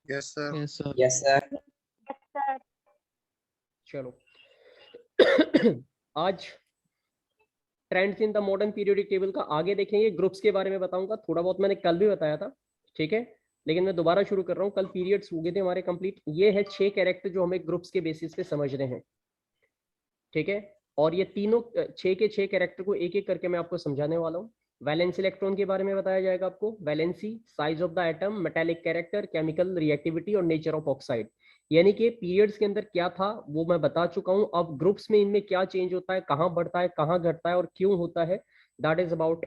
Yes sir. Yes sir. Yes sir. चलो आज trends in the modern periodic table का आगे देखेंगे। ग्रुप्स के बारे में बताऊंगा, थोड़ा बहुत मैंने कल भी बताया था, ठीक है, लेकिन मैं दोबारा शुरू कर रहा हूँ। कल पीरियड्स हो गए थे हमारे कंप्लीट। ये है 6 कैरेक्टर जो हमें ग्रुप्स के बेसिस पे समझ रहे हैं, ठीक है। और ये तीनों 6 के 6 कैरेक्टर को एक एक करके मैं आपको समझाने वाला हूँ। वैलेंस इलेक्ट्रॉन के बारे में बताया जाएगा आपको, valency, size of the atom, metallic character, chemical reactivity और नेचर ऑफ ऑक्साइड। यानी कि पीरियड्स के अंदर क्या था वो मैं बता चुका हूँ। अब ग्रुप्स में इनमें क्या चेंज होता है, कहाँ बढ़ता है, कहाँ घटता है और क्यों होता है, दैट इज अबाउट,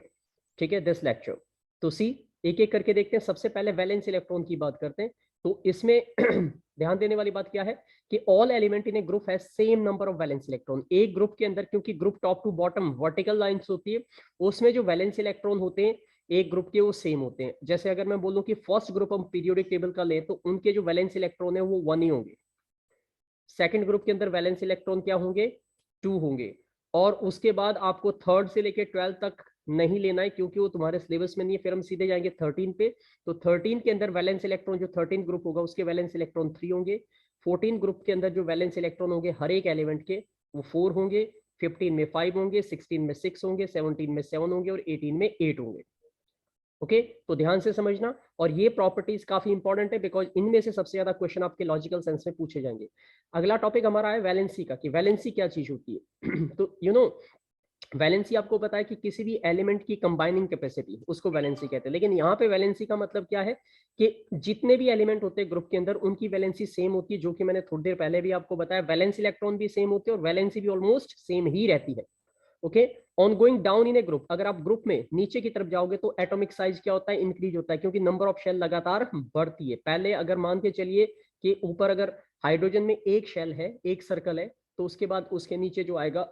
ठीक है, दिस लेक्चर। तो सी एक एक करके देखते हैं। सबसे पहले वैलेंस इलेक्ट्रॉन की बात करते हैं। तो इसमें ध्यान देने वाली बात क्या है कि all element in a group has same number of valence electron. एक ग्रुप के अंदर, क्योंकि group top to bottom vertical lines होती है, उसमें जो वैलेंस इलेक्ट्रॉन होते हैं एक ग्रुप के वो सेम होते हैं। जैसे अगर मैं बोलूं कि फर्स्ट ग्रुप हम पीरियोडिक टेबल का ले तो उनके जो वैलेंस इलेक्ट्रॉन है वो 1 ही होंगे। सेकंड ग्रुप के अंदर वैलेंस इलेक्ट्रॉन क्या होंगे, 2 होंगे। और उसके बाद आपको थर्ड से लेकर 12 तक नहीं लेना है क्योंकि वो तुम्हारे सिलेबस में नहीं है। फिर हम सीधे जाएंगे 13 पे। तो 13 के अंदर वैलेंस इलेक्ट्रॉन, जो 13 ग्रुप होगा उसके वैलेंस इलेक्ट्रॉन 3 होंगे। 14 ग्रुप के अंदर जो वैलेंस इलेक्ट्रॉन होंगे हर एक एलिमेंट के वो 4 होंगे। 15 में 5 होंगे, 16 में 6 होंगे, 17 में 7 होंगे और 18 में 8 होंगे। ओके तो ध्यान से समझना। और ये प्रॉपर्टीज काफी इंपॉर्टेंट है बिकॉज इनमें से सबसे ज्यादा क्वेश्चन आपके लॉजिकल सेंस में पूछे जाएंगे। अगला टॉपिक हमारा है वैलेंसी का, कि वैलेंसी क्या चीज होती है। तो यू नो वैलेंसी आपको पता है कि किसी भी एलिमेंट की कंबाइनिंग कैपेसिटी, उसको वैलेंसी कहते हैं। लेकिन यहाँ पे वैलेंसी का मतलब क्या है कि जितने भी एलिमेंट होते हैं ग्रुप के अंदर उनकी वैलेंसी सेम होती है, जो कि मैंने थोड़ी देर पहले भी आपको बताया। वैलेंस इलेक्ट्रॉन भी सेम होते हैं और वैलेंसी भी ऑलमोस्ट सेम ही रहती है। Okay on going down in a group, अगर आप ग्रुप में नीचे की तरफ जाओगे तो एटॉमिक साइज क्या होता है, इंक्रीज होता है, क्योंकि नंबर ऑफ शेल लगातार बढ़ती है। पहले अगर मान के चलिए कि ऊपर अगर हाइड्रोजन में एक शेल है, एक सर्कल है, तो उसके बाद उसके नीचे जो आएगा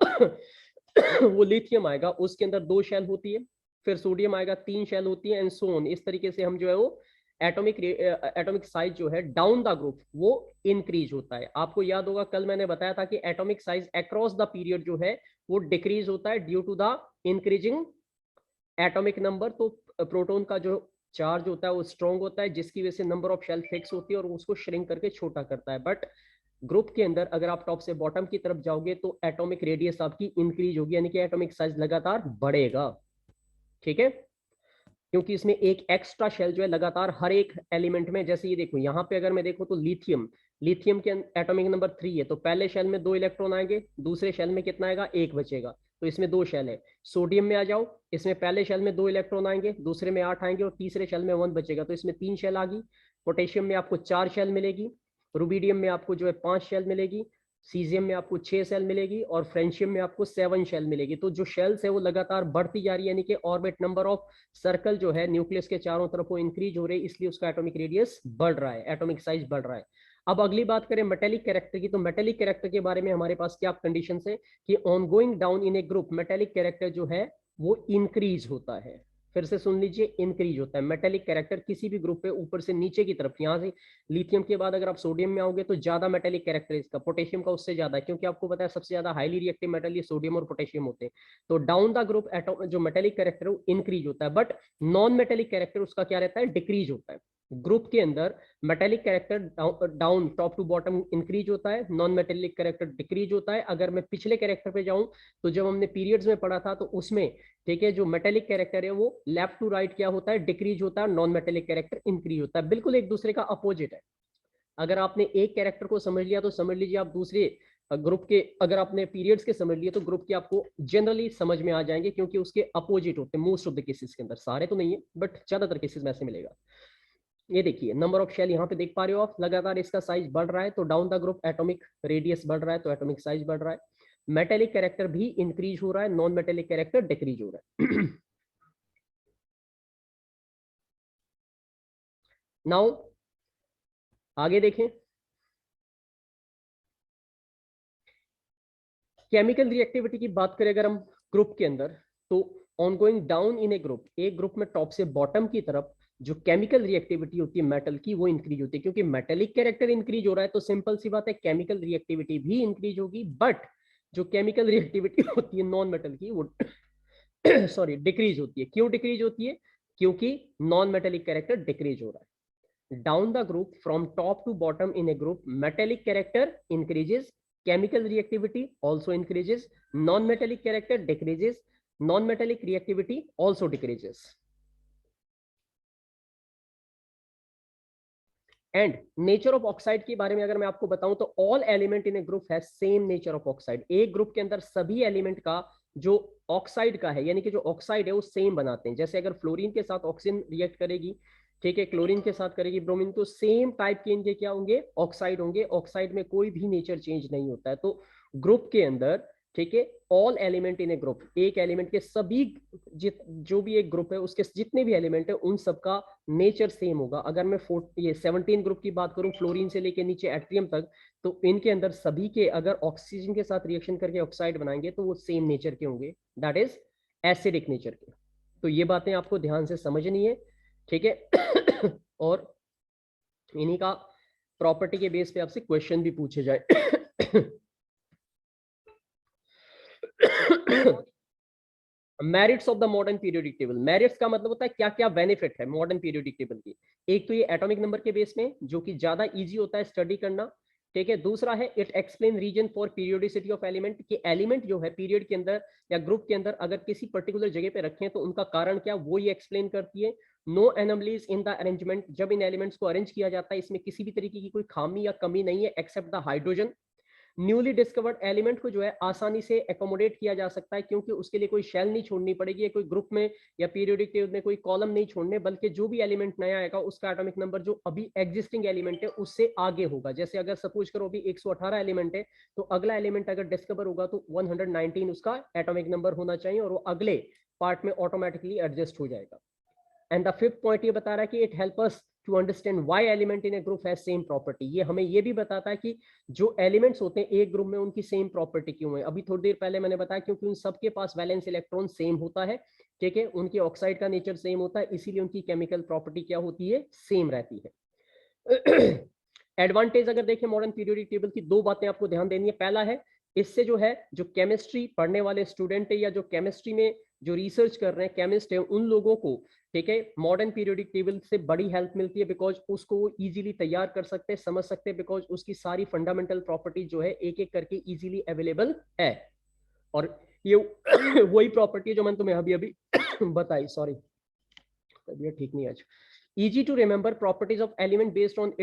वो लिथियम आएगा, उसके अंदर 2 शेल होती है। फिर सोडियम आएगा, 3 शेल होती है, एंड सो ऑन। इस तरीके से हम जो है वो एटॉमिक साइज जो है डाउन द ग्रुप वो इंक्रीज होता है। आपको याद होगा कल मैंने बताया था कि atomic size across the period जो है वो डिक्रीज होता है due to the increasing atomic number. तो प्रोटॉन का जो चार्ज होता है वो स्ट्रॉन्ग होता है, जिसकी वजह से नंबर ऑफ शेल फिक्स होती है और उसको श्रिंक करके छोटा करता है। बट ग्रुप के अंदर अगर आप टॉप से बॉटम की तरफ जाओगे तो एटॉमिक रेडियस आपकी इंक्रीज होगी, यानी कि एटॉमिक साइज लगातार बढ़ेगा, ठीक है, क्योंकि इसमें एक एक्स्ट्रा शेल जो है लगातार हर एक एलिमेंट में। जैसे ये देखो यहाँ पे अगर मैं देखूँ तो लिथियम के एटॉमिक नंबर 3 है, तो पहले शेल में 2 इलेक्ट्रॉन आएंगे, दूसरे शेल में कितना आएगा, 1 बचेगा, तो इसमें 2 शेल है। सोडियम में आ जाओ, इसमें पहले शेल में 2 इलेक्ट्रॉन आएंगे, दूसरे में 8 आएंगे और तीसरे शेल में 1 बचेगा, तो इसमें 3 शेल आ गई। पोटेशियम में आपको 4 शेल मिलेगी, रुबिडियम में आपको जो है 5 शेल मिलेगी, सीजियम में आपको 6 शेल मिलेगी और फ्रेंशियम में आपको 7 शेल मिलेगी। तो जो शेल्स है वो लगातार बढ़ती जा रही है, यानी कि ऑर्बिट नंबर ऑफ सर्कल जो है न्यूक्लियस के चारों तरफ वो इंक्रीज हो रही है, इसलिए उसका एटॉमिक रेडियस बढ़ रहा है, एटॉमिक साइज बढ़ रहा है। अब अगली बात करें मेटेलिक कैरेक्टर की, तो मेटेलिक कैरेक्टर के बारे में हमारे पास क्या कंडीशन है कि on going down in a group metallic character जो है वो इंक्रीज होता है। फिर से सुन लीजिए, इंक्रीज होता है मेटेलिक कैरेक्टर किसी भी ग्रुप पे ऊपर से नीचे की तरफ। यहाँ से लिथियम के बाद अगर आप सोडियम में आओगे तो ज्यादा मेटेलिक कैरेक्टर इसका, पोटेशियम का उससे ज्यादा है, क्योंकि आपको पता है सबसे ज्यादा हाईली रिएक्टिव मेटल ये सोडियम और पोटेशियम होते हैं। तो डाउन द ग्रुप जो मेटेलिक कैरेक्टर है वो इंक्रीज होता है, बट नॉन मेटेलिक कैरेक्टर उसका क्या रहता है, डिक्रीज होता है। ग्रुप के अंदर metallic character down top to bottom increase होता है, नॉन मेटेलिक कैरेक्टर डिक्रीज होता है। अगर मैं पिछले कैरेक्टर पे जाऊं तो जब हमने पीरियड्स में पढ़ा था तो उसमें, ठीक है, जो मेटेलिक कैरेक्टर है वो लेफ्ट टू राइट क्या होता है, डिक्रीज होता है, नॉन मेटेलिक कैरेक्टर इंक्रीज होता है। बिल्कुल एक दूसरे का अपोजिट है। अगर आपने एक कैरेक्टर को समझ लिया तो समझ लीजिए आप दूसरे ग्रुप के, अगर आपने पीरियड्स के समझ लिए तो ग्रुप के आपको जनरली समझ में आ जाएंगे, क्योंकि उसके अपोजिट होते हैं मोस्ट ऑफ द केसेस के अंदर। सारे तो नहीं है बट ज्यादातर केसेस में ऐसे मिलेगा। ये देखिए नंबर ऑफ शेल यहाँ पे देख पा रहे हो आप, लगातार इसका साइज बढ़ रहा है, तो down the group atomic radius बढ़ रहा है तो एटॉमिक साइज बढ़ रहा है। मेटेलिक कैरेक्टर भी इंक्रीज हो रहा है, नॉन मेटेलिक कैरेक्टर डिक्रीज हो रहा है। नाउ आगे देखें, केमिकल रिएक्टिविटी की बात करें अगर हम ग्रुप के अंदर, तो on going down in a group, एक ग्रुप में टॉप से बॉटम की तरफ जो केमिकल रिएक्टिविटी होती है मेटल की वो इंक्रीज होती है, क्योंकि मेटेलिक कैरेक्टर इंक्रीज हो रहा है तो सिंपल सी बात है केमिकल रिएक्टिविटी भी इंक्रीज होगी। बट जो केमिकल रिएक्टिविटी होती है नॉन मेटल की वो सॉरी डिक्रीज होती है। क्यों डिक्रीज होती है, क्योंकि नॉन मेटेलिक कैरेक्टर डिक्रीज हो रहा है। down the group from top to bottom in a group, metallic character increases, chemical reactivity also increases, non-metallic character decreases, non-metallic reactivity also decreases. And nature of oxide के बारे में अगर मैं आपको बताऊं तो all element in a group है same nature of oxide. एक ग्रुप के अंदर सभी एलिमेंट का जो ऑक्साइड का है, यानी कि जो ऑक्साइड है वो सेम बनाते हैं। जैसे अगर फ्लोरीन के साथ ऑक्सीजन रिएक्ट करेगी, ठीक है, क्लोरीन के साथ करेगी ब्रोमीन, तो सेम टाइप के इनके क्या होंगे, ऑक्साइड होंगे। ऑक्साइड में कोई भी नेचर चेंज नहीं होता है। तो ग्रुप के अंदर, ठीक है, all element in a group, एक एलिमेंट के सभी जो भी एक ग्रुप है उसके जितने भी एलिमेंट है उन सबका नेचर सेम होगा। अगर मैं 17 ग्रुप की बात करूं, फ्लोरीन से लेके नीचे एट्रियम तक, तो इनके अंदर सभी के अगर ऑक्सीजन के साथ रिएक्शन करके ऑक्साइड बनाएंगे तो वो सेम नेचर के होंगे, दैट इज एसिडिक नेचर के। तो ये बातें आपको ध्यान से समझनी है, ठीक है। और इन्हीं का प्रॉपर्टी के बेस पे आपसे क्वेश्चन भी पूछे जाए। Merits of the modern periodic table. Merits का मतलब होता है क्या क्या बेनिफिट है मॉडर्न पीरियोडिक टेबल की। एक तो ये एटॉमिक नंबर के बेस में, जो कि ज्यादा इजी होता है स्टडी करना, ठीक है। दूसरा है it explain reason for periodicity of element, कि एलिमेंट जो है पीरियड के अंदर या ग्रुप के अंदर अगर किसी पर्टिकुलर जगह पे रखें तो उनका कारण क्या, वो ये एक्सप्लेन करती है। No anomalies in the arrangement, जब इन एलिमेंट्स को अरेंज किया जाता है इसमें किसी भी तरीके की कोई खामी या कमी नहीं है except the hydrogen. Newly discovered element को जो है आसानी से एकोमोडेट किया जा सकता है, क्योंकि उसके लिए कोई शेल नहीं छोड़नी पड़ेगी, या कोई ग्रुप में या पीरियोडिक टेबल में कोई कॉलम नहीं छोड़ने, बल्कि जो भी एलिमेंट नया आएगा उसका एटॉमिक नंबर जो अभी एग्जिस्टिंग एलिमेंट है उससे आगे होगा। जैसे अगर सपोज करो अभी 118 एलिमेंट है, तो अगला एलिमेंट अगर डिस्कवर होगा तो 119 उसका एटॉमिक नंबर होना चाहिए, और वो अगले पार्ट में ऑटोमेटिकली एडजस्ट हो जाएगा। एंड द फिफ्थ पॉइंट ये बता रहा है कि it help us to understand why element in a group has same property. ये हमें ये भी बताता है कि जो एलिमेंट्स होते हैं एक ग्रुप में उनकी सेम प्रॉपर्टी क्यों है। अभी थोड़ी देर पहले मैंने बताया क्योंकि उन सबके पास वैलेंस इलेक्ट्रॉन सेम होता है, ठीक है, उनकी ऑक्साइड का नेचर सेम होता है, इसीलिए उनकी केमिकल प्रॉपर्टी क्या होती है, सेम रहती है। एडवांटेज अगर देखें मॉडर्न पीरियोडिक टेबल की, दो बातें आपको ध्यान देनी है। पहला है इससे जो है जो केमिस्ट्री पढ़ने वाले स्टूडेंट है या जो केमिस्ट्री में जो रिसर्च कर रहे हैं केमिस्ट है उन लोगों को, ठीक है, मॉडर्न पीरियोडिक टेबल से बड़ी हेल्प मिलती है, बिकॉज उसको इजीली तैयार कर सकते हैं, समझ सकते हैं, बिकॉज उसकी सारी फंडामेंटल प्रॉपर्टी जो है एक एक करके इजीली अवेलेबल है। और ये वही प्रॉपर्टी है जो मैंने तुम्हें अभी अभी बताई, सॉरी तबीयत ठीक नहीं आज। Easy to remember properties of element based on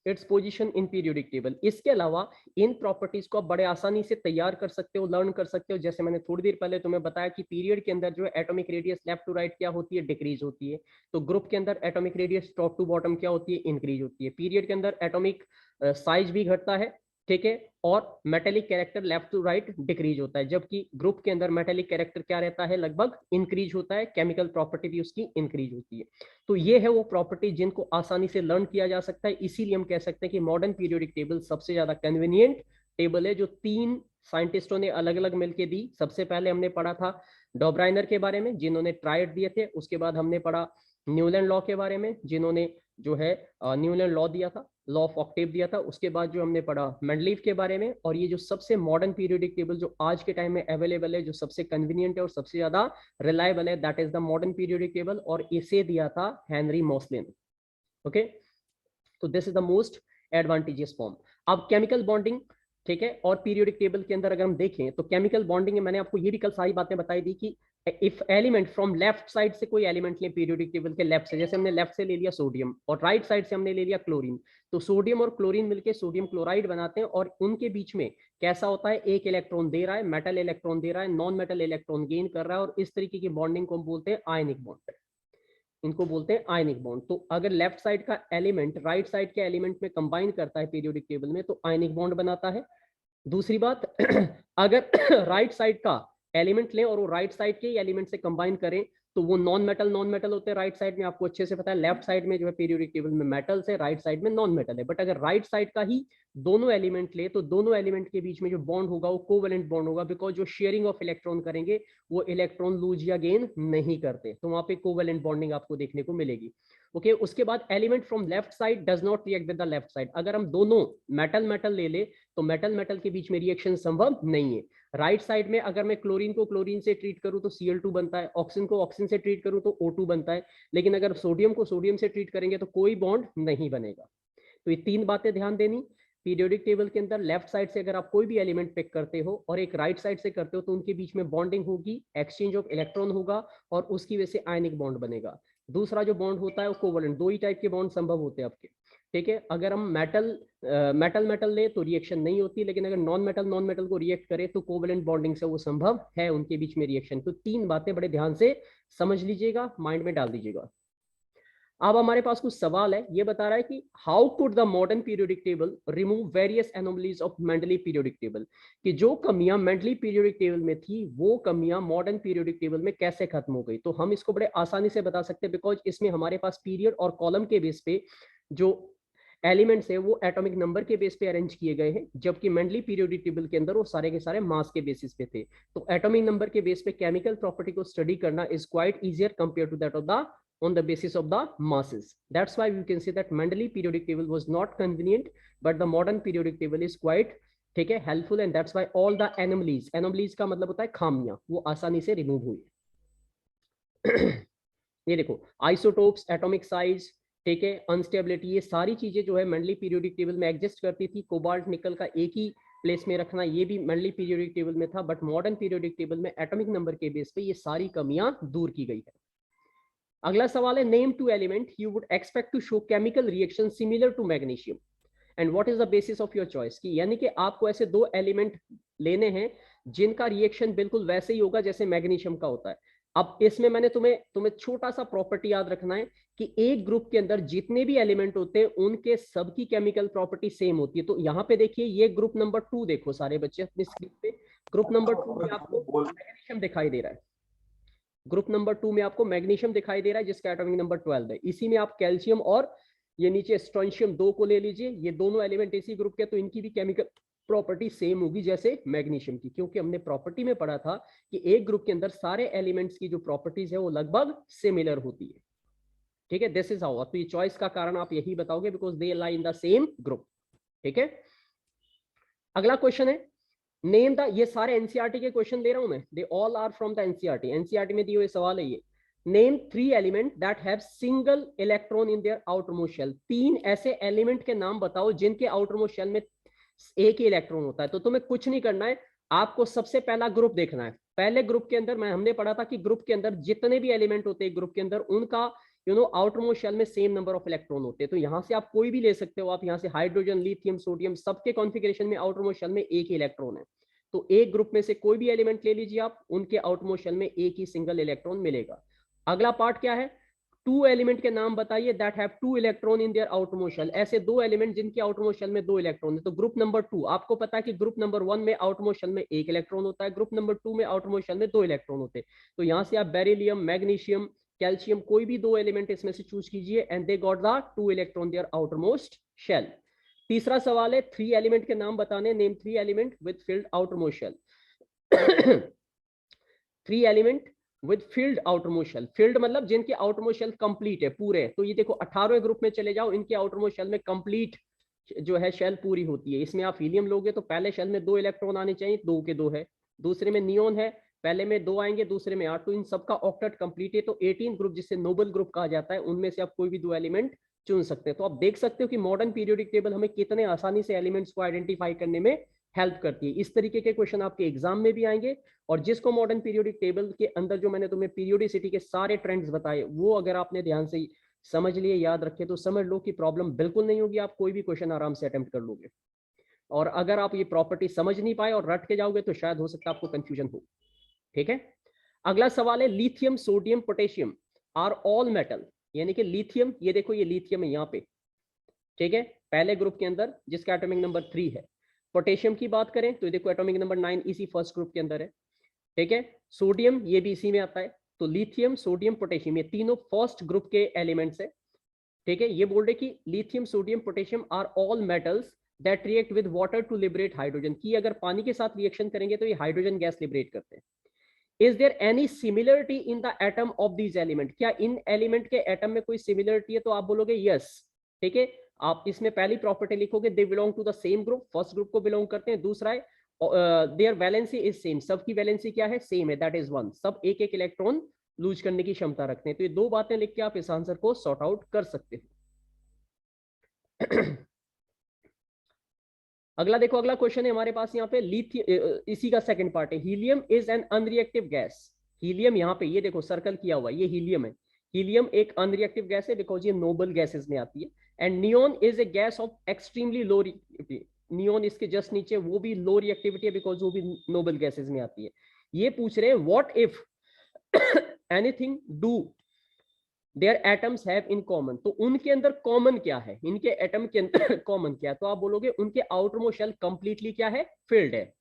its position in periodic table. इसके अलावा इन प्रॉपर्टीज को आप बड़े आसानी से तैयार कर सकते हो, लर्न कर सकते हो। जैसे मैंने थोड़ी देर पहले तुम्हें बताया कि पीरियड के अंदर जो है atomic radius left to right क्या होती है, डिक्रीज होती है। तो ग्रुप के अंदर atomic radius top to bottom क्या होती है, इंक्रीज होती है। पीरियड के अंदर एटॉमिक साइज भी घटता है, ठीक है, और metallic character left to right decrease होता है, जबकि ग्रुप के अंदर मेटेलिक कैरेक्टर क्या रहता है, लगभग इंक्रीज होता है, केमिकल प्रॉपर्टी भी उसकी इंक्रीज होती है। तो ये है वो प्रॉपर्टी जिनको आसानी से लर्न किया जा सकता है। इसीलिए हम कह सकते हैं कि मॉडर्न पीरियोडिक टेबल सबसे ज्यादा कन्वीनियंट टेबल है, जो 3 साइंटिस्टों ने अलग अलग मिलकर दी। सबसे पहले हमने पढ़ा था डॉब्राइनर के बारे में जिन्होंने ट्राइड दिए थे, उसके बाद हमने पढ़ा न्यूलैंड लॉ के बारे में जिन्होंने जो है न्यूलैंड लॉ दिया था, लॉ ऑफ ऑक्टेव दिया था। उसके बाद जो हमने पढ़ा मेंडलीव के बारे में, और ये जो सबसे मॉडर्न पीरियोडिक टेबल जो आज के टाइम में अवेलेबल है, जो सबसे कन्वीनियंट है और सबसे ज्यादा रिलायबल है, that is the modern periodic table, और इसे दिया था हेनरी मोसलिन। ओके, तो this is the most advantageous form. अब केमिकल बॉन्डिंग, ठीक है, और पीरियोडिक टेबल के अंदर अगर हम देखें तो केमिकल बॉन्डिंग में मैंने आपको ये भी कल सारी बातें बताई दी कि if element from left side से कोई एलिमेंट ले पीरियोडिक टेबल के लेफ्ट से, जैसे हमने लेफ्ट से ले लिया सोडियम और राइट साइड से हमने ले लिया क्लोरीन, तो सोडियम और क्लोरीन मिलकर सोडियम क्लोराइड बनाते हैं, और उनके बीच में कैसा होता है, एक इलेक्ट्रॉन दे रहा है, मेटल इलेक्ट्रॉन दे रहा है, नॉन मेटल इलेक्ट्रॉन गेन कर रहा है, और इस तरीके की बॉन्डिंग को हम बोलते हैं आयनिक बॉन्ड, इनको बोलते हैं आयनिक बॉन्ड। तो अगर लेफ्ट साइड का एलिमेंट राइट साइड के एलिमेंट में कंबाइन करता है पीरियोडिक टेबल में तो आयनिक बॉन्ड बनाता है। दूसरी बात, अगर राइट साइड का एलिमेंट लें और वो राइट साइड के एलिमेंट से कंबाइन करें तो वो नॉन मेटल होते हैं राइट साइड में। आपको अच्छे से पता है लेफ्ट साइड में जो है पीरियोडिक टेबल में मेटल्स है, राइट साइड में नॉन मेटल है। बट अगर राइट साइड का ही दोनों एलिमेंट ले तो दोनों एलिमेंट के बीच में जो बॉन्ड होगा वो कोवेलेंट बॉन्ड होगा, बिकॉज जो शेयरिंग ऑफ इलेक्ट्रॉन करेंगे वो इलेक्ट्रॉन लूज या गेन नहीं करते, तो वहां पे कोवेलेंट बॉन्डिंग आपको देखने को मिलेगी। ओके, उसके बाद element from left side does not react with the left side. अगर हम दोनों मेटल ले ले तो मेटल के बीच में रिएक्शन संभव नहीं है। राइट साइड में अगर मैं क्लोरीन को क्लोरीन से ट्रीट करूं तो Cl2 बनता है, ऑक्सीजन को ऑक्सीजन से ट्रीट करूं तो O2 बनता है, लेकिन अगर सोडियम को सोडियम से ट्रीट करेंगे तो कोई बॉन्ड नहीं बनेगा। तो ये तीन बातें ध्यान देनी। पीरियोडिक टेबल के अंदर लेफ्ट साइड से अगर आप कोई भी एलिमेंट पिक करते हो और एक राइट साइड से करते हो तो उनके बीच में बॉन्डिंग होगी, एक्सचेंज ऑफ इलेक्ट्रॉन होगा और उसकी वजह से आयनिक बॉन्ड बनेगा। दूसरा जो बॉन्ड होता है वो कोवलेंट, दो ही टाइप के बॉन्ड संभव होते हैं आपके, ठीक है। अगर हम मेटल ले तो रिएक्शन नहीं होती, लेकिन अगर नॉन मेटल को रिएक्ट करे तो कोवलेंट बॉन्डिंग से वो संभव है उनके बीच में रिएक्शन। तो तीन बातें बड़े ध्यान से समझ लीजिएगा, माइंड में डाल दीजिएगा। अब हमारे पास कुछ सवाल है, ये बता रहा है कि how could the modern periodic table remove various anomalies of Mendeley periodic table, कि जो कमियां मेंडली पीरियोडिक टेबल में थी वो कमियां मॉडर्न पीरियोडिक टेबल में कैसे खत्म हो गई। तो हम इसको बड़े आसानी से बता सकते हैं, बिकॉज इसमें हमारे पास पीरियड और कॉलम के बेस पे जो एलिमेंट्स है वो एटॉमिक नंबर के बेस पे अरेंज किए गए हैं, जबकि मेंडली पीरियोडिक टेबल के अंदर वो सारे के सारे मास के बेसिस पे थे। तो एटॉमिक नंबर के बेस पे केमिकल प्रॉपर्टी को स्टडी करना is quite easier compare to that of the on the basis of the masses. That's why you can say that Mendeleev periodic table was not convenient, but the modern periodic table is quite, ठीक है, helpful, and that's why all the anomalies का मतलब होता है खामियां, वो आसानी से रिमूव हुई। ये देखो आइसोटोप्स, एटॉमिक साइज, ठीक है, अनस्टेबिलिटी, ये सारी चीजें जो है मेंडली पीरियोडिक टेबल में एग्जिस्ट करती थी। कोबाल्ट निकल का एक ही प्लेस में रखना ये भी मेंडली पीरियोडिक टेबल में था, बट मॉडर्न पीरियोडिक टेबल में एटॉमिक नंबर के बेस पे ये सारी कमियां दूर की गई है। अगला सवाल है, name two element you would expect to show chemical reaction similar to magnesium and what is the basis of your choice, कि यानी कि आपको ऐसे दो एलिमेंट लेने हैं जिनका रिएक्शन बिल्कुल वैसे ही होगा जैसे मैग्नीशियम का होता है। अब इसमें मैंने तुम्हें छोटा सा प्रॉपर्टी याद रखना है कि एक ग्रुप के अंदर जितने भी एलिमेंट होते हैं उनके सबकी केमिकल प्रॉपर्टी सेम होती है। तो यहाँ पे देखिए ये ग्रुप नंबर 2 देखो सारे बच्चे अपनी स्क्रीन पे, ग्रुप नंबर 2 में आपको मैग्नीशियम दिखाई दे रहा है, ग्रुप नंबर 2 में आपको मैग्नीशियम दिखाई दे रहा है जिसका एटॉमिक नंबर 12 है। इसी में आप कैल्शियम और ये नीचे स्ट्रोंशियम 2 को ले लीजिए, ये दोनों एलिमेंट इसी ग्रुप के, तो इनकी भी केमिकल प्रॉपर्टी सेम होगी जैसे मैग्नीशियम की, क्योंकि हमने प्रॉपर्टी में पढ़ा था कि एक ग्रुप के अंदर सारे एलिमेंट्स की जो प्रॉपर्टीज है वो लगभग सिमिलर होती है, ठीक है। दिस इज हाउ, तो ये चॉइस का कारण आप यही बताओगे because they lie in the same group, ठीक है। अगला क्वेश्चन है, नेम द, ये सारे एनसीईआरटी के क्वेश्चन ले रहा हूं मैं, they all are from the NCERT, NCERT में दिए हुए सवाल है ये। Name 3 element that have single electron in their outermost shell, 3 ऐसे एलिमेंट के नाम बताओ जिनके आउटरमोस्ट शेल में एक ही इलेक्ट्रॉन होता है। तो तुम्हें कुछ नहीं करना है, आपको सबसे पहला ग्रुप देखना है। पहले ग्रुप के अंदर हमने पढ़ा था कि ग्रुप के अंदर जितने भी एलिमेंट होते हैं ग्रुप के अंदर उनका आउटरमोस्ट शेल में सेम नंबर ऑफ इलेक्ट्रॉन होते हैं। तो यहां से आप कोई भी ले सकते हो, आप यहां से हाइड्रोजन, लिथियम, सोडियम, सबके कॉन्फ़िगरेशन में आउटरमोस्ट शेल में एक ही इलेक्ट्रॉन है। तो एक ग्रुप में से कोई भी एलिमेंट ले लीजिए आप, उनके आउटरमोस्ट शेल में एक ही सिंगल इलेक्ट्रॉन मिलेगा। अगला पार्ट क्या है, 2 एलिमेंट के नाम बताइए that have 2 electron in their outermost shell, ऐसे 2 एलिमेंट जिनके आउटरमोस्ट शेल में 2 इलेक्ट्रॉन है। तो ग्रुप नंबर 2 आपको पता है कि ग्रुप नंबर 1 में आउटरमोस्ट शेल में 1 इलेक्ट्रॉन होता है, ग्रुप नंबर 2 में आउटरमोस्ट शेल में 2 इलेक्ट्रॉन होते हैं। तो यहां से आप बेरिलियम, मैग्नीशियम, कैल्शियम, कोई भी 2 एलिमेंट इसमें से चूज कीजिए and they got the 2 electron their outermost shell. तीसरा सवाल है, 3 एलिमेंट के नाम बताने, name 3 element with filled outermost shell. 3 element with filled outermost shell, filled मतलब जिनके आउटरमोस्ट शेल कंप्लीट है, पूरे। तो ये देखो 18वें ग्रुप में चले जाओ, इनके आउटरमोस्ट शेल में कंप्लीट जो है शेल पूरी होती है। इसमें आप हीलियम लोगे तो पहले शेल में 2 इलेक्ट्रॉन आने चाहिए, 2 के 2 है। दूसरे में नियोन है, पहले में 2 आएंगे, दूसरे में 8, तो इन सबका ऑक्टेट कंप्लीट है। तो 18 ग्रुप जिसे नोबल ग्रुप कहा जाता है, उनमें से आप कोई भी 2 एलिमेंट चुन सकते हैं। तो आप देख सकते हो कि मॉडर्न पीरियोडिक टेबल हमें कितने आसानी से एलिमेंट्स को आइडेंटिफाई करने में हेल्प करती है। इस तरीके के क्वेश्चन आपके एग्जाम में भी आएंगे, और जिसको मॉडर्न पीरियोडिक टेबल के अंदर जो मैंने तुम्हें पीरियोडिसिटी के सारे ट्रेंड्स बताए वो अगर आपने ध्यान से समझ लिए, याद रखे, तो समझ लो कि प्रॉब्लम बिल्कुल नहीं होगी, आप कोई भी क्वेश्चन आराम से अटेम्प्ट कर लोगे। और अगर आप ये प्रॉपर्टी समझ नहीं पाए और रट के जाओगे तो शायद हो सकता है आपको कंफ्यूजन हो, ठीक है। अगला सवाल है, lithium, sodium, potassium are all metal, यानी कि लिथियम, ये देखो ये लिथियम है यहाँ पे, ठीक है, पहले ग्रुप के अंदर जिसका एटॉमिक नंबर 3 है। पोटेशियम की बात करें तो देखो एटॉमिक नंबर 9 इसी फर्स्ट ग्रुप के अंदर है, ठीक है। सोडियम ये भी इसी में आता है। तो लिथियम, सोडियम, पोटेशियम ये तीनों फर्स्ट ग्रुप के एलिमेंट्स है, ठीक है। ये बोल रहे कि lithium, sodium, potassium are all metals that react with water to liberate hydrogen, की अगर पानी के साथ रिएक्शन करेंगे तो ये हाइड्रोजन गैस लिबरेट करते हैं। Is there any similarity in the atom of these element, क्या इन एलिमेंट के एटम में कोई सिमिलरिटी है? तो आप बोलोगे यस, ठीक है। आप इसमें पहली प्रॉपर्टी लिखोगे, they belong to the same group, first group को बिलोंग करते हैं। दूसरा है देयर वैलेंसी इज सेम, सबकी वैलेंसी क्या है, सेम है, दैट इज 1, सब एक एक इलेक्ट्रॉन लूज करने की क्षमता रखते हैं। तो ये दो बातें लिख के आप इस आंसर को सॉर्ट आउट कर सकते हो। अगला देखो, अगला क्वेश्चन है हमारे पास यहाँ पे लिथियम, इसी का सेकंड पार्ट है, helium is an unreactive gas. Helium यहाँ पे ये देखो सर्कल किया हुआ है, ये हीलियम है। हीलियम एक अनरिएक्टिव गैस है बिकॉज ये नोबल गैसेस में आती है। And neon is a gas off extremely low, neon इसके जस्ट नीचे, वो भी लो रिएक्टिविटी है बिकॉज वो भी नोबल गैसेस में आती है। ये पूछ रहे हैं what if anything do their atoms have in common, तो उनके अंदर कॉमन क्या है, इनके एटम के अंदर कॉमन क्या है, तो आप बोलोगे उनके आउटरमोस्ट शेल कंप्लीटली क्या है, फिल्ड है।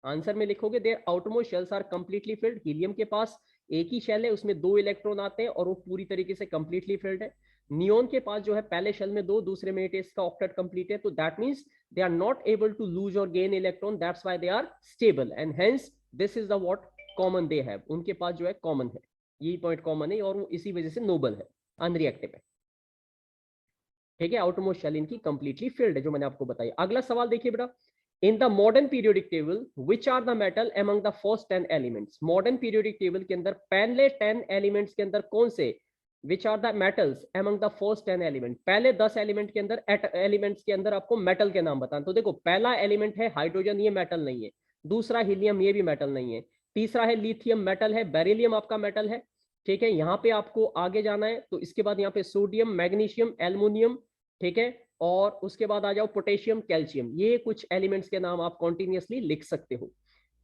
आंसर में लिखोगे their outermost shells are completely filled. Helium के पास एक ही शेल है, उसमें 2 इलेक्ट्रॉन आते हैं और वो पूरी तरीके से कंप्लीटली फिल्ड है। नियोन के पास जो है पहले शेल में 2, दूसरे में इसका ऑक्टेट कंप्लीट है, तो that means they are not able to lose or gain electron, that's why they are stable and hence this is the what common they have, उनके पास जो है कॉमन है, यही पॉइंट कॉमन है और वो इसी वजह से नोबल है, अनरिएक्टिव है। ठीक है, आउटरमोस्ट शेल इनकी कंप्लीटली फिल्ड है, जो मैंने आपको बताया। अगला सवाल देखिए बेटा, in the modern periodic table which are the metal among the first 10 elements. Modern periodic table के अंदर पहले 10 एलिमेंट्स के अंदर कौन से, which are the metals among the first 10 element, पहले 10 एलिमेंट के अंदर, एलिमेंट्स के अंदर आपको मेटल के नाम बताना। तो देखो पहला एलिमेंट है हाइड्रोजन, ये मेटल नहीं है। दूसरा हीलियम, ये भी मेटल नहीं है। तीसरा है लिथियम, मेटल है। बेरिलियम आपका मेटल है। ठीक है, यहाँ पे आपको आगे जाना है, तो इसके बाद यहाँ पे सोडियम, मैग्नीशियम, एल्युमिनियम, ठीक है, और उसके बाद आ जाओ पोटेशियम, कैल्शियम, ये कुछ एलिमेंट्स के नाम आप कॉन्टिन्यूसली लिख सकते हो।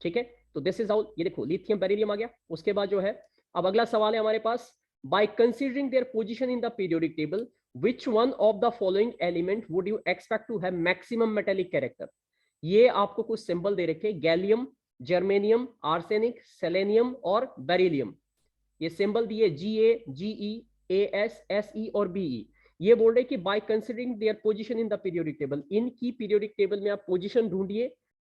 ठीक है, तो दिस इज आउट, ये देखो लिथियम बेरिलियम आ गया। उसके बाद जो है, अब अगला सवाल है हमारे पास, by considering their position in the periodic table which one of the following element would you expect to have maximum metallic character. ये आपको कुछ सिंबल दे रखे, गैलियम, जर्मेनियम, आर्सेनिक, सेलेनियम और बेरिलियम। ये सिंबल दिए GA, GE, AS, SE और BE। ये बोल रहे कि by considering their position in the periodic table, इनकी पीरियोडिक टेबल में आप पोजीशन ढूंढिए।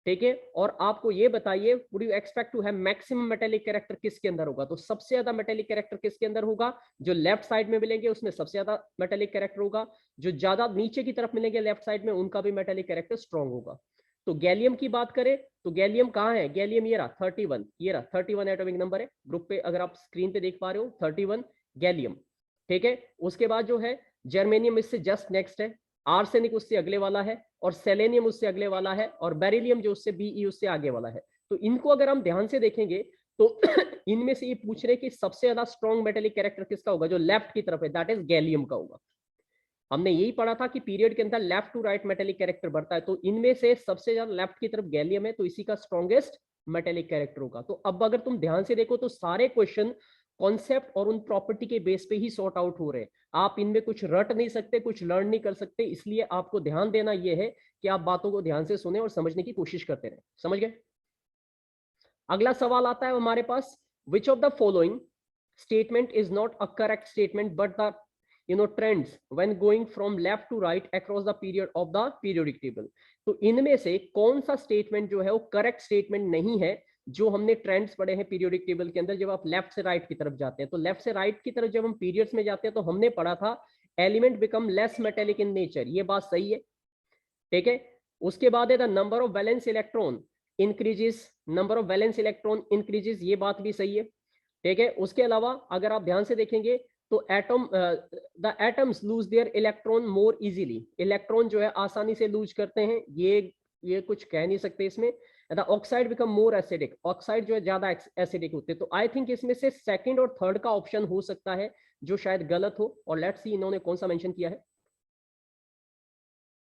ठीक है, और आपको ये बताइए would you expect to have maximum metallic character किसके अंदर होगा। तो सबसे ज्यादा मेटेलिक कैरेक्टर किसके अंदर होगा, जो लेफ्ट साइड में मिलेंगे उसमें सबसे ज्यादा मेटेलिक कैरेक्टर होगा, जो ज्यादा नीचे की तरफ मिलेंगे लेफ्ट साइड में उनका भी मेटेलिक कैरेक्टर स्ट्रॉन्ग होगा। तो गैलियम की बात करें तो गैलियम कहाँ है, गैलियम ये रहा 31, ये रहा 31 एटॉमिक नंबर है ग्रुप पे, अगर आप स्क्रीन पे देख पा रहे हो 31 गैलियम। ठीक है, उसके बाद जो है जर्मेनियम इससे जस्ट नेक्स्ट है, आर्सेनिक उससे अगले वाला है, और सेलेनियम उससे अगले वाला है, और बेरिलियम जो उससे BE उससे आगे वाला है। तो इनको अगर हम ध्यान से देखेंगे तो इनमें से ये पूछ रहे कि सबसे ज्यादा स्ट्रॉन्ग मेटेलिक कैरेक्टर किसका होगा, जो लेफ्ट की तरफ है, दैट इज गैलियम का होगा। हमने यही पढ़ा था कि पीरियड के अंदर left to right metallic character बढ़ता है, तो इनमें से सबसे ज्यादा लेफ्ट की तरफ गैलियम है, तो इसी का स्ट्रॉन्गेस्ट मेटेलिक कैरेक्टर होगा। तो अब अगर तुम ध्यान से देखो तो सारे क्वेश्चन कॉन्सेप्ट और उन प्रॉपर्टी के बेस पे ही सॉर्ट आउट हो रहे हैं। आप इनमें कुछ रट नहीं सकते, कुछ लर्न नहीं कर सकते, इसलिए आपको ध्यान देना यह है कि आप बातों को ध्यान से सुने और समझने की कोशिश करते रहे। समझ गए? अगला सवाल आता है हमारे पास, which of the following statement is not a correct statement but the trends when going from left to right across the period of the periodic table। तो इनमें से कौन सा स्टेटमेंट जो है वो करेक्ट स्टेटमेंट नहीं है, जो हमने ट्रेंड्स पढ़े हैं पीरियोडिक टेबल के अंदर। जब आप लेफ्ट से राइट की तरफ जाते हैं, तो लेफ्ट से राइट की तरफ जब हम पीरियड्स में जाते हैं तो हमने पढ़ा था element become less metallic in nature, ये बात सही है। ठीक है, उसके बाद है the number of valence electron increases, number of valence electron increases, ये बात भी सही है। ठीक है, उसके अलावा अगर आप ध्यान से देखेंगे तो the atoms lose their electron more easily, electron जो है आसानी से लूज करते हैं, ये कुछ कह नहीं सकते इसमें। The oxide become more acidic, oxide जो है ज्यादा एसिडिक होते हैं। तो आई थिंक इसमें से सेकंड और थर्ड का ऑप्शन हो सकता है जो शायद गलत हो, और लेट्स सी इन्होंने कौन सा मेंशन किया है।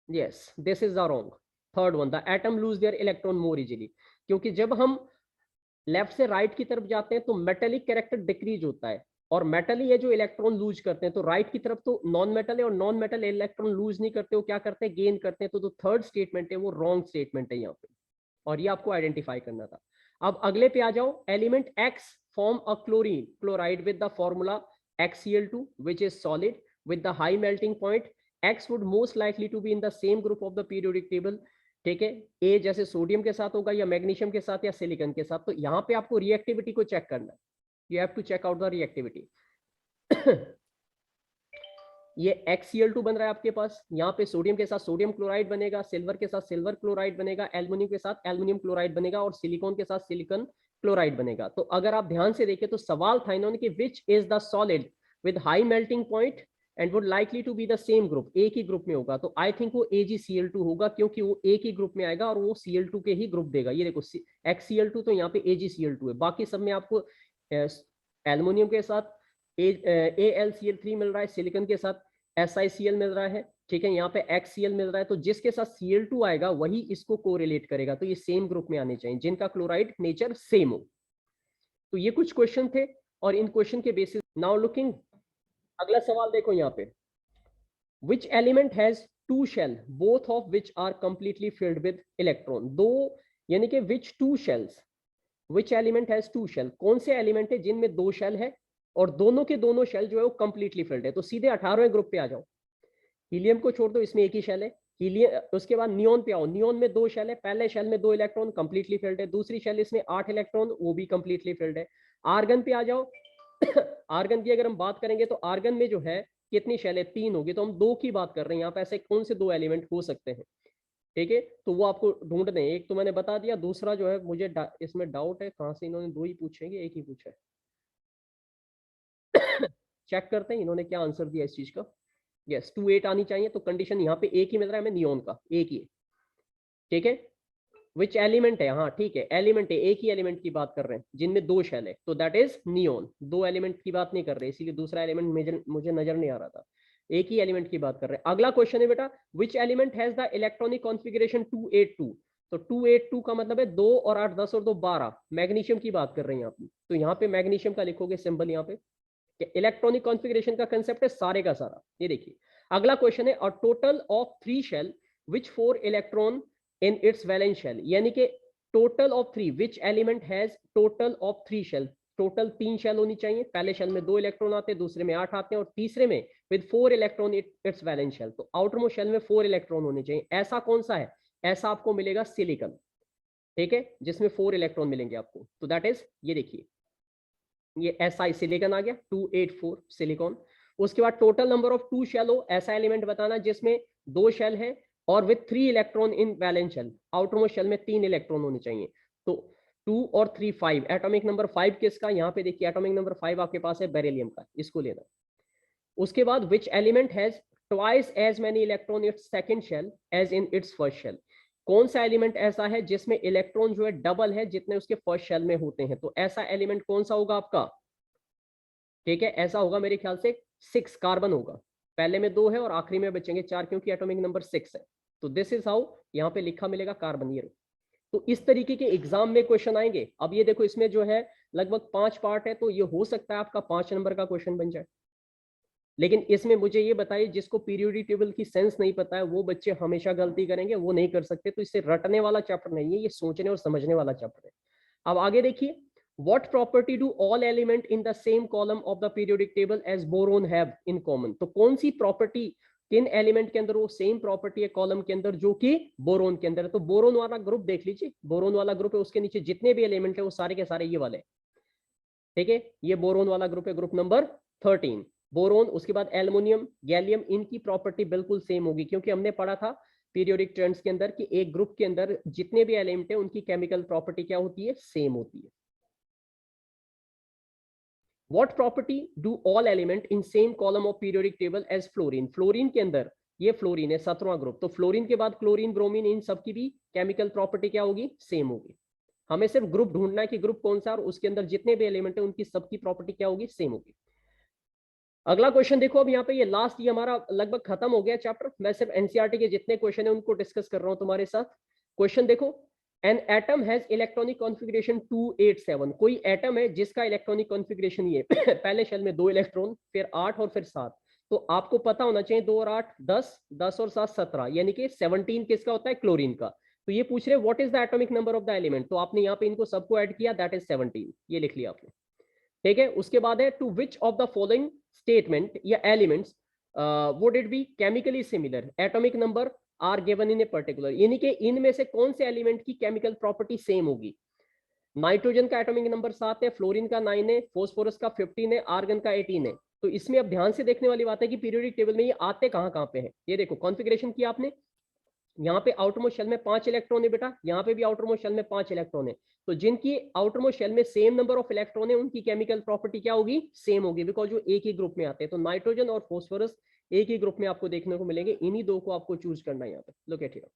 Yes, this is the wrong, third one, the atom lose their electron more easily. क्योंकि जब हम लेफ्ट से राइट की तरफ जाते हैं तो मेटेलिक कैरेक्टर डिक्रीज होता है, और मेटल ही है जो इलेक्ट्रॉन लूज करते हैं। तो राइट की तरफ तो नॉन मेटल है, और नॉन मेटल इलेक्ट्रॉन लूज नहीं करते, वो क्या करते हैं, गेन करते हैं। तो जो थर्ड स्टेटमेंट है वो रॉन्ग स्टेटमेंट है यहाँ पे, और ये आपको आइडेंटिफाई करना था। अब अगले पे आ जाओ, element x form a chlorine chloride with the formula XCl2 which is solid with the high melting point, X would most likely to be in the same group of the periodic table। ठीक है, ए जैसे sodium के साथ होगा, या magnesium के साथ, या सिलिकॉन के साथ। तो यहाँ पे आपको रिएक्टिविटी को चेक करना है, you have to check out the reactivity. ये XCl2 बन रहा है आपके पास, यहाँ पे सोडियम के साथ सोडियम क्लोराइड बनेगा, सिल्वर के साथ सिल्वर क्लोराइड बनेगा, एल्युमिनियम के साथ एल्युमिनियम क्लोराइड बनेगा और सिलिकॉन के साथ सिलिकॉन क्लोराइड बनेगा। तो अगर आप ध्यान से देखें तो सवाल था इन्होंने कि which is the solid with high melting point and would likely to be the same group, एक ही ग्रुप में होगा। तो आई थिंक वो AgCl2 होगा, क्योंकि वो एक ही ग्रुप में आएगा और वो Cl2 के ही ग्रुप देगा। ये देखो XCl2 तो यहाँ पे AgCl2 है, बाकी सब में आपको एल्युमिनियम के साथ AlCl3 मिल रहा है, सिलिकॉन के साथ SiCl मिल रहा है, ठीक है, यहाँ पे XCl मिल रहा है। तो जिसके साथ Cl2 आएगा वही इसको कोरिलेट करेगा, तो ये सेम ग्रुप में आने चाहिए जिनका क्लोराइड नेचर सेम हो। तो ये कुछ क्वेश्चन थे और इन क्वेश्चन के बेसिस नाउ लुकिंग, अगला सवाल देखो यहाँ पे, which element has two shell both of which are completely filled with electron. दो यानी कि which two shells, which element has two shell, कौन से एलिमेंट है जिनमें दो शेल है और दोनों के दोनों शेल जो है वो कंप्लीटली फिल्ड है। तो सीधे 18वें ग्रुप पे आ जाओ, हीलियम को छोड़ दो, इसमें एक ही शेल है। हीलियम, उसके बाद नियोन पे आओ, नियोन में दो शेल है, पहले शेल में 2 इलेक्ट्रॉन कंप्लीटली फिल्ड है, दूसरी शेल इसमें 8 इलेक्ट्रॉन वो भी कंप्लीटली फिल्ड है। आर्गन पे आ जाओ आर्गन की अगर हम बात करेंगे तो आर्गन में जो है कितनी शेल है, 3 होगी, तो हम 2 की बात कर रहे हैं यहाँ पे। ऐसे कौन से 2 एलिमेंट हो सकते हैं, ठीक है, तो वो आपको ढूंढने, एक तो मैंने बता दिया, दूसरा जो है मुझे इसमें डाउट है कहाँ से इन्होंने 2 ही पूछेंगे, एक ही पूछा है चेक करते हैं इन्होंने क्या आंसर दिया इस चीज का। यस 2 8 आनी चाहिए, तो कंडीशन यहाँ पे एक ही मिल रहा है हमें नियोन का, एक ही है, ठीक है। विच एलिमेंट है, हाँ ठीक है, एलिमेंट है, एक ही एलिमेंट की बात कर रहे हैं जिनमें 2 शेल है, तो दैट इज नियोन। 2 एलिमेंट की बात नहीं कर रहे, इसीलिए दूसरा एलिमेंट मुझे नजर नहीं आ रहा था, एक ही एलिमेंट की बात कर रहे हैं। अगला क्वेश्चन है बेटा, विच element has the electronic configuration 282। तो 282 का मतलब है 2 और 8 10 और 2 12, मैग्नीशियम की बात कर रहे हैं यहाँ पे। तो यहाँ पे मैग्नीशियम का लिखोगे सिंबल यहाँ पे, इलेक्ट्रॉनिक कॉन्फ़िगरेशन का कंसेप्ट है सारे का सारा। ये देखिए अगला क्वेश्चन है, a total of 3 shell which 4 electron in its valence shell, यानी कि total of 3, which element has total of 3 shell, total 3 shell होनी चाहिए, पहले शेल में 2 इलेक्ट्रॉन आते हैं, दूसरे में 8 आते हैं और तीसरे में with 4 electron its valence shell. तो आउटर मोस्ट शेल में 4 इलेक्ट्रॉन होने चाहिए। ऐसा कौन सा है, ऐसा आपको मिलेगा सिलिकॉन, ठीक है, जिसमें 4 इलेक्ट्रॉन मिलेंगे आपको। तो दैट इज, ये देखिए ये SI सिलिकॉन आ गया, 284 सिलिकॉन। उसके बाद टोटल नंबर ऑफ 2 शेल हो, ऐसा एलिमेंट बताना जिसमें 2 शेल है और with 3 electron in valence shell, outermost shell में 3 इलेक्ट्रॉन होने चाहिए। तो 2 और 3 5, एटॉमिक नंबर 5 किसका, यहाँ पे देखिए एटॉमिक नंबर 5 आपके पास है बेरिलियम का, इसको लेना। उसके बाद which element has twice as many electron its second shell as in its first shell, कौन सा एलिमेंट ऐसा है जिसमें इलेक्ट्रॉन जो है डबल है जितने उसके फर्स्ट शेल में होते हैं। तो ऐसा एलिमेंट कौन सा होगा आपका, ठीक है, ऐसा होगा मेरे ख्याल से 6 कार्बन होगा, पहले में 2 है और आखिरी में बचेंगे 4 क्योंकि एटॉमिक नंबर 6 है। तो दिस इज हाउ यहाँ पे लिखा मिलेगा कार्बन। ये तो इस तरीके के एग्जाम में क्वेश्चन आएंगे। अब ये देखो इसमें जो है लगभग 5 पार्ट है, तो ये हो सकता है आपका 5 नंबर का क्वेश्चन बन जाए। लेकिन इसमें मुझे ये बताइए, जिसको पीरियोडिक टेबल की सेंस नहीं पता है वो बच्चे हमेशा गलती करेंगे, वो नहीं कर सकते। तो इससे रटने वाला चैप्टर नहीं है, ये सोचने और समझने वाला चैप्टर है। अब आगे देखिए, what property do all element in the same column of the periodic table as boron have in common। तो कौन सी प्रॉपर्टी किन एलिमेंट के अंदर वो सेम प्रॉपर्टी है कॉलम के अंदर जो कि बोरोन के अंदर है। तो बोरोन वाला ग्रुप देख लीजिए, बोरोन वाला ग्रुप है, उसके नीचे जितने भी एलिमेंट है वो सारे के सारे ये वाले, ठीक है, ये बोरोन वाला ग्रुप है, ग्रुप नंबर 13 बोरोन। उसके बाद एल्युमिनियम, गैलियम, इनकी प्रॉपर्टी बिल्कुल सेम होगी, क्योंकि हमने पढ़ा था पीरियोडिक ट्रेंड्स के अंदर कि एक ग्रुप के अंदर जितने भी एलिमेंट है उनकी केमिकल प्रॉपर्टी क्या होती है, सेम होती है। What property do all element in same column of periodic table as fluorine। Fluorine के अंदर, ये फ्लोरीन है 17वां ग्रुप, तो फ्लोरीन के बाद क्लोरीन, ब्रोमीन, इन सब की भी केमिकल प्रॉपर्टी क्या होगी, सेम होगी। हमें सिर्फ ग्रुप ढूंढना है कि ग्रुप कौन सा और उसके अंदर जितने भी एलिमेंट है उनकी सबकी प्रॉपर्टी क्या होगी, सेम होगी। अगला क्वेश्चन देखो, अब यहाँ पे ये लास्ट, ये हमारा लगभग खत्म हो गया चैप्टर। मैं सिर्फ एनसीईआरटी के जितने क्वेश्चन है उनको डिस्कस कर रहा हूँ तुम्हारे साथ। क्वेश्चन देखो, an atom has electronic configuration 287। कोई एटम है जिसका इलेक्ट्रॉनिक कॉन्फ़िगरेशन ये पहले शेल में 2 इलेक्ट्रॉन, फिर 8 और फिर 7। तो आपको पता होना चाहिए 2 और 8 10, 10 और 7 17, यानी कि 17 किसका होता है, क्लोरीन का। तो ये पूछ रहे what is the atomic number of the element, तो आपने यहाँ पे इनको सबको ऐड किया, दैट इज 17, ये लिख लिया आपने, ठीक है। उसके बाद है, two which of the following statement या elements would it be chemically similar, atomic number are given in a particular, यानी कि इनमें से कौन से एलिमेंट की केमिकल प्रॉपर्टी सेम होगी। नाइट्रोजन का एटॉमिक नंबर 7 है, फ्लोरीन का 9 है, फोस्फोरस का 15 है, आर्गन का 18 है। तो इसमें अब ध्यान से देखने वाली बात है कि पीरियोडिक टेबल में ये आते कहाँ पे हैं। ये देखो कॉन्फ़िगरेशन किया आपने, यहाँ पे आउटरमोस्ट शेल में 5 इलेक्ट्रॉन है बेटा, यहाँ पे भी आउटरमोस्ट शेल में 5 इलेक्ट्रॉन है। तो जिनकी आउटरमोस्ट शेल में सेम नंबर ऑफ इलेक्ट्रॉन है उनकी केमिकल प्रॉपर्टी क्या होगी, सेम होगी, बिकॉज वो एक ही ग्रुप में आते हैं। तो नाइट्रोजन और फॉस्फोरस एक ही ग्रुप में आपको देखने को मिलेंगे, इन्हीं दो को आपको चूज करना है यहाँ पे। Look at here.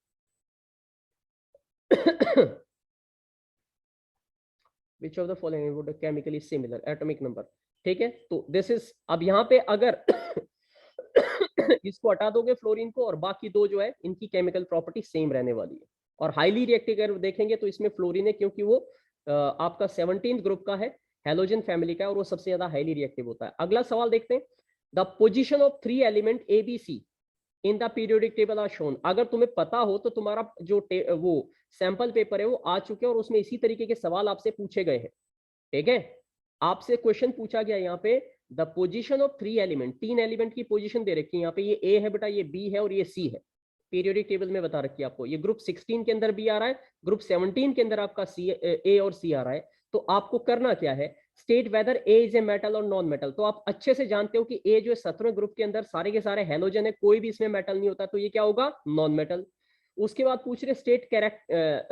Which of the following would chemically similar atomic number, ठीक है। तो दिस इज, अब यहाँ पे अगर इसको हटा दोगे फ्लोरीन को, और बाकी दो जो है इनकी केमिकल प्रॉपर्टी सेम रहने वाली है। और हाईली रिएक्टिव अगर देखेंगे तो इसमें फ्लोरीन है, क्योंकि वो आपका 17th ग्रुप का है, हेलोजन फैमिली का है, और वो सबसे ज्यादा हाईली रिएक्टिव होता है। अगला सवाल देखते हैं, the position of 3 element ABC in the periodic table are shown. अगर तुम्हें पता हो तो तुम्हारा जो वो सैंपल पेपर है वो आ चुके हैं, और उसमें इसी तरीके के सवाल आपसे पूछे गए हैं, ठीक है। आपसे क्वेश्चन पूछा गया यहाँ पे, the position of 3 element, 3 element की पोजीशन दे रखी है यहाँ पे, ये ए है बेटा, ये बी है और ये सी है। पीरियोडिक टेबल में बता रखी है आपको, ये ग्रुप 16 के अंदर बी आ रहा है, ग्रुप 17 के अंदर आपका सी, ए और सी आ रहा है। तो आपको करना क्या है, state whether A is a metal और नॉन मेटल। तो आप अच्छे से जानते हो कि ए जो है 17वें ग्रुप के अंदर सारे के सारे हेलोजन है, कोई भी इसमें मेटल नहीं होता, तो ये क्या होगा, नॉन मेटल। उसके बाद पूछ रहे state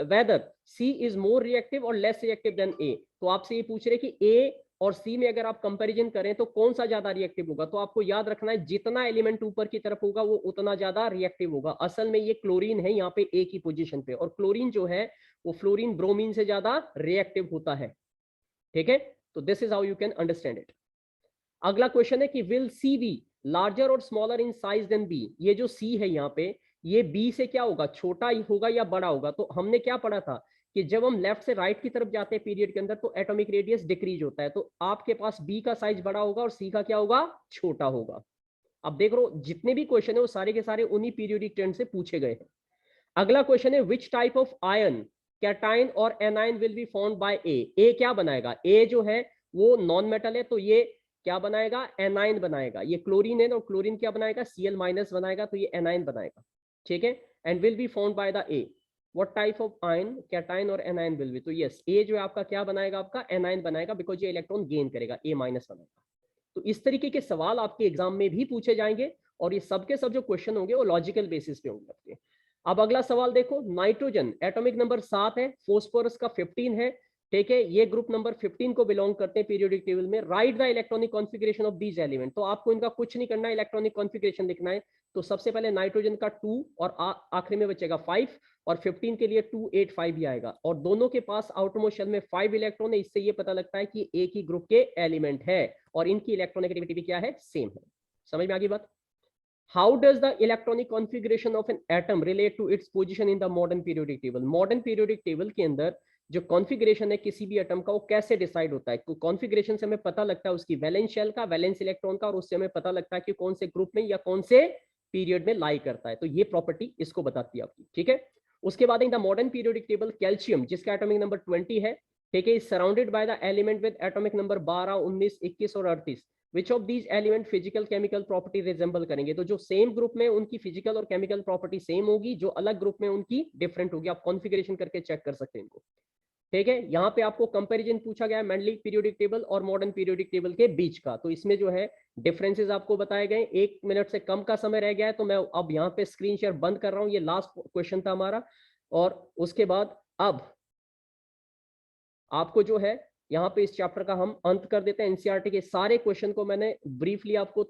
whether C is more reactive और लेस रिएक्टिव देन ए। तो आपसे ये पूछ रहे कि ए और सी में अगर आप कंपैरिजन करें तो कौन सा ज्यादा रिएक्टिव होगा। तो आपको याद रखना है जितना एलिमेंट ऊपर की तरफ होगा वो उतना ज्यादा रिएक्टिव होगा। असल में ये क्लोरीन है यहाँ पे ए की पोजीशन पे, और क्लोरीन जो है वो फ्लोरीन ब्रोमीन से ज्यादा रिएक्टिव होता है, ठीक है। तो this is how you can understand it. अगला क्वेश्चन है कि विल सी बी लार्जर और smaller in size than B. ये जो सी है यहाँ पे, ये बी से क्या होगा, छोटा होगा या बड़ा होगा। तो हमने क्या पढ़ा था कि जब हम लेफ्ट से राइट की तरफ जाते हैं पीरियड के अंदर तो एटॉमिक रेडियस डिक्रीज होता है। तो आपके पास बी का साइज बड़ा होगा और सी का क्या होगा, छोटा होगा। अब देख लो जितने भी क्वेश्चन है वो सारे के सारे उन्हीं पीरियोडिक ट्रेंड से पूछे गए हैं। अगला क्वेश्चन है which type of ion, cation और anion will be found by A. A क्या बनाएगा, ए जो है वो नॉन मेटल है, तो ये क्या बनाएगा, एनाइन बनाएगा। ये क्लोरीन है, तो क्लोरीन क्या बनाएगा, Cl माइनस बनाएगा, तो ये एनाइन बनाएगा, ठीक है। And will be found by the A. What type of ion, cation और एनाइन विल बी, तो यस ए जो है आपका क्या बनाएगा, आपका एनाइन बनाएगा, बिकॉज ये इलेक्ट्रॉन गेन करेगा, ए माइनस बनाएगा। तो इस तरीके के सवाल आपके एग्जाम में भी पूछे जाएंगे, और ये सब के सब जो क्वेश्चन होंगे वो लॉजिकल बेसिस पे होंगे आपके। अब अगला सवाल देखो, नाइट्रोजन एटॉमिक नंबर 7 है, फॉस्फोरस का 15 है, ठीक है। ये ग्रुप नंबर 15 को बिलोंग करते हैं पीरियोडिक टेबल में। Right the electronic configuration of these element. तो आपको इनका कुछ नहीं करना है, इलेक्ट्रॉनिक कॉन्फ़िगरेशन लिखना है। तो सबसे पहले नाइट्रोजन का 2 और आखिरी में बचेगा 5, और 15 के लिए 2 8 5 ही आएगा, और दोनों के पास आउटरमोस्ट शेल में 5 इलेक्ट्रॉन है। इससे ये पता लगता है कि एक ही ग्रुप के एलिमेंट है, और इनकी इलेक्ट्रोनेगेटिविटी भी क्या है, सेम है। समझ में आ गई बात। How does the electronic configuration of an atom relate to its position in the modern periodic table? Modern periodic table के अंदर जो कॉन्फ़िगरेशन है किसी भी एटम का वो कैसे डिसाइड होता है। तो कॉन्फ़िगरेशन से हमें पता लगता है उसकी वैलेंस शेल का, वैलेंस इलेक्ट्रॉन का, और उससे हमें पता लगता है कि कौन से ग्रुप में या कौन से पीरियड में लाई करता है। तो ये प्रॉपर्टी इसको बताती है आपकी, ठीक है। उसके बाद इन the modern periodic table calcium जिसका एटॉमिक नंबर 20 है, ठीक है, is surrounded by the element with atomic number 12 19 21 और 38। Which of these element physical chemical property resemble करेंगे। तो जो सेम ग्रुप में उनकी फिजिकल और केमिकल प्रॉपर्टी सेम होगी, जो अलग ग्रुप में उनकी डिफरेंट होगी। आप कॉन्फ़िगरेशन करके चेक कर सकते हैं इनको, ठीक है। यहाँ पे आपको कंपैरिजन पूछा गया है मेंडली पीरियोडिक टेबल और मॉडर्न पीरियोडिक टेबल के बीच का। तो इसमें जो है डिफरेंसेस आपको बताए गए। 1 मिनट से कम का समय रह गया है, तो मैं अब यहाँ पे स्क्रीन शेयर बंद कर रहा हूँ। ये लास्ट क्वेश्चन था हमारा, और उसके बाद अब आपको जो है यहाँ पे इस चैप्टर का हम अंत कर देते हैं। एनसीईआरटी के सारे क्वेश्चन को मैंने ब्रीफली आपको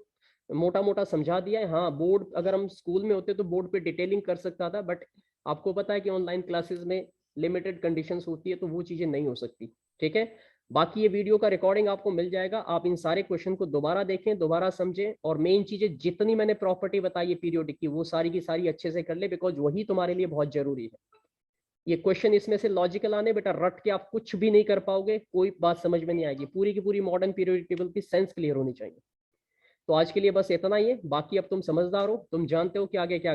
मोटा मोटा समझा दिया है। हाँ, बोर्ड अगर हम स्कूल में होते तो बोर्ड पे डिटेलिंग कर सकता था, बट आपको पता है कि ऑनलाइन क्लासेस में लिमिटेड कंडीशंस होती है, तो वो चीजें नहीं हो सकती, ठीक है। बाकी ये वीडियो का रिकॉर्डिंग आपको मिल जाएगा, आप इन सारे क्वेश्चन को दोबारा देखें, दोबारा समझें, और मेन चीजें जितनी मैंने प्रॉपर्टी बताई है पीरियोडिक की वो सारी की सारी अच्छे से कर ले, बिकॉज वही तुम्हारे लिए बहुत जरूरी है। ये क्वेश्चन इसमें से लॉजिकल आने, बेटा रट के आप कुछ भी नहीं कर पाओगे, कोई बात समझ में नहीं आएगी। पूरी की पूरी मॉडर्न पीरियोडिक टेबल की सेंस क्लियर होनी चाहिए। तो आज के लिए बस इतना ही है, बाकी अब तुम समझदार हो, तुम जानते हो कि आगे क्या